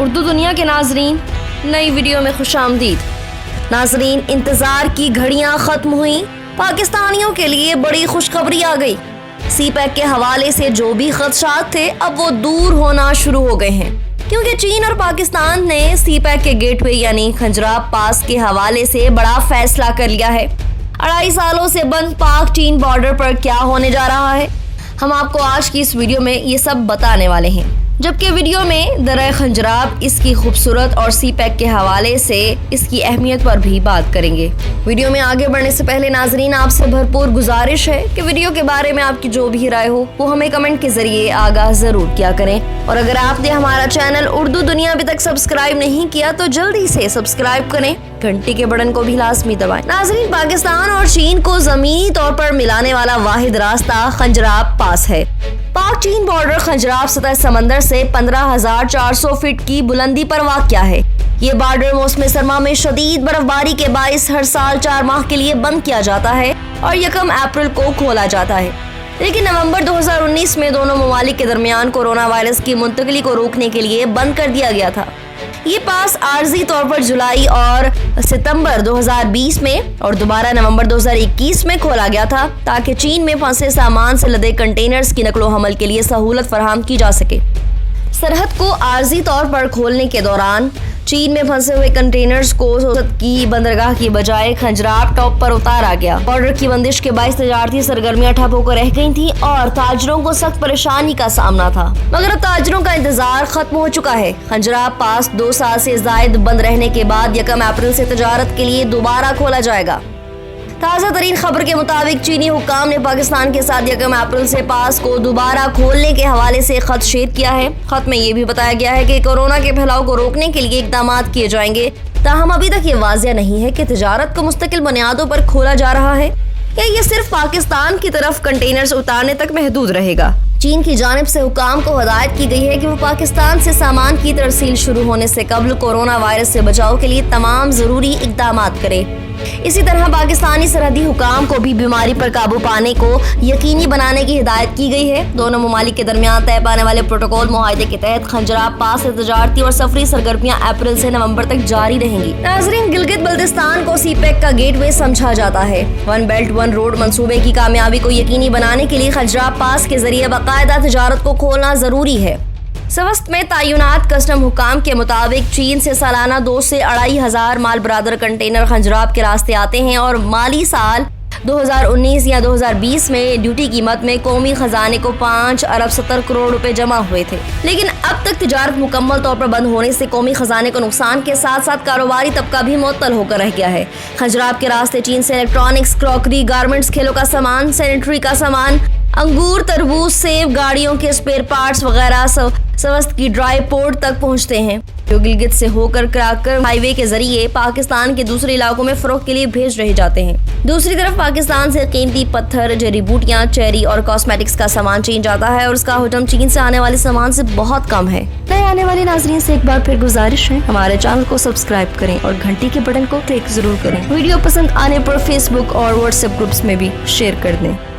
اردو دنیا کے ناظرین، نئی ویڈیو میں خوش آمدید۔ ناظرین، انتظار کی گھڑیاں ختم ہوئیں، پاکستانیوں کے لیے بڑی خوشخبری آ گئی۔ سی پیک کے حوالے سے جو بھی خدشات تھے اب وہ دور ہونا شروع ہو گئے ہیں، کیونکہ چین اور پاکستان نے سی پیک کے گیٹ وے یعنی کھنجراب پاس کے حوالے سے بڑا فیصلہ کر لیا ہے۔ 2.5 سالوں سے بند پاک چین بارڈر پر کیا ہونے جا رہا ہے، ہم آپ کو آج کی اس ویڈیو میں یہ سب بتانے والے ہیں، جبکہ ویڈیو میں درہ کھنجراب، اس کی خوبصورت اور سی پیک کے حوالے سے اس کی اہمیت پر بھی بات کریں گے۔ ویڈیو میں آگے بڑھنے سے پہلے ناظرین، آپ سے بھرپور گزارش ہے کہ ویڈیو کے بارے میں آپ کی جو بھی رائے ہو وہ ہمیں کمنٹ کے ذریعے آگاہ ضرور کیا کریں، اور اگر آپ نے ہمارا چینل اردو دنیا ابھی تک سبسکرائب نہیں کیا تو جلدی سے سبسکرائب کریں، گھنٹی کے بٹن کو بھی لازمی دبائیں۔ ناظرین، پاکستان اور چین کو زمینی طور پر ملانے والا واحد راستہ کھنجراب پاس ہے۔ پاک چین بارڈر کھنجراب سطح سمندر سے 15,400 فٹ کی بلندی پر واقع ہے۔ یہ بارڈر موسم سرما میں شدید برف باری کے باعث ہر سال 4 ماہ کے لیے بند کیا جاتا ہے اور 1 اپریل کو کھولا جاتا ہے، لیکن نومبر 2019 میں دونوں ممالک کے درمیان کورونا وائرس کی منتقلی کو روکنے کے لیے بند کر دیا گیا تھا۔ یہ پاس عارضی طور پر جولائی اور ستمبر 2020 میں اور دوبارہ نومبر 2021 میں کھولا گیا تھا، تاکہ چین میں پھنسے سامان سے لدے کنٹینرز کی نقل و حمل کے لیے سہولت فراہم کی جا سکے۔ سرحد کو عارضی طور پر کھولنے کے دوران چین میں پھنسے ہوئے کنٹینرز کو سوات کی بندرگاہ کی بجائے کھنجراب ٹاپ پر اتارا گیا۔ بارڈر کی بندش کے باعث تجارتی سرگرمیاں ٹھپ ہو کر رہ گئی تھیں اور تاجروں کو سخت پریشانی کا سامنا تھا، مگر اب تاجروں کا انتظار ختم ہو چکا ہے۔ کھنجراب پاس 2 سال سے زائد بند رہنے کے بعد 1 اپریل سے تجارت کے لیے دوبارہ کھولا جائے گا۔ تازہ ترین خبر کے مطابق چینی حکام نے پاکستان کے ساتھ 1 اپریل سے پاس کو دوبارہ کھولنے کے حوالے سے خط شیئر کیا ہے۔ خط میں یہ بھی بتایا گیا ہے کہ کورونا کے پھیلاؤ کو روکنے کے لیے اقدامات کیے جائیں گے، تاہم ابھی تک یہ واضح نہیں ہے کہ تجارت کو مستقل بنیادوں پر کھولا جا رہا ہے یا یہ صرف پاکستان کی طرف کنٹینرز اتارنے تک محدود رہے گا۔ چین کی جانب سے حکام کو ہدایت کی گئی ہے کہ وہ پاکستان سے سامان کی ترسیل شروع ہونے سے قبل کورونا وائرس سے بچاؤ کے لیے تمام ضروری اقدامات کرے۔ اسی طرح پاکستانی سرحدی حکام کو بھی بیماری پر قابو پانے کو یقینی بنانے کی ہدایت کی گئی ہے۔ دونوں ممالک کے درمیان طے پانے والے پروٹوکول معاہدے کے تحت کھنجراب پاس سے تجارتی اور سفری سرگرمیاں اپریل سے نومبر تک جاری رہیں گی۔ ناظرین، گلگت بلتستان کو سی پیک کا گیٹ وے سمجھا جاتا ہے۔ 1 بیلٹ 1 روڈ منصوبے کی کامیابی کو یقینی بنانے کے لیے کھنجراب پاس کے ذریعے باقاعدہ تجارت کو کھولنا ضروری ہے۔ سوست میں تعینات کسٹم حکام کے مطابق چین سے سالانہ 2 سے 2.5 ہزار مال برادر کنٹینر کھنجراب کے راستے آتے ہیں، اور مالی سال 2019 یا 2020 میں ڈیوٹی قیمت میں قومی خزانے کو 5 ارب 70 کروڑ روپے جمع ہوئے تھے، لیکن اب تک تجارت مکمل طور پر بند ہونے سے قومی خزانے کو نقصان کے ساتھ ساتھ کاروباری طبقہ بھی معطل ہو کر رہ گیا ہے۔ کھنجراب کے راستے چین سے الیکٹرانکس، کراکری، گارمنٹس، کھیلوں کا سامان، سینیٹری کا سامان، انگور، تربوز، سیب، گاڑیوں کے اسپیئر پارٹس وغیرہ سوست کی ڈرائی پورٹ تک پہنچتے ہیں، جو گلگت سے ہو کر کراکر ہائی وے کے ذریعے پاکستان کے دوسرے علاقوں میں فروخت کے لیے بھیج رہے جاتے ہیں۔ دوسری طرف پاکستان سے قیمتی پتھر، جڑی بوٹیاں، چیری اور کاسمیٹکس کا سامان چین جاتا ہے، اور اس کا حجم چین سے آنے والے سامان سے بہت کم ہے۔ نئے آنے والے ناظرین سے ایک بار پھر گزارش ہے، ہمارے چینل کو سبسکرائب کریں اور گھنٹی کے بٹن کو کلک ضرور کریں۔ ویڈیو پسند آنے پر فیس بک اور واٹس ایپ گروپس میں بھی شیئر کر دیں۔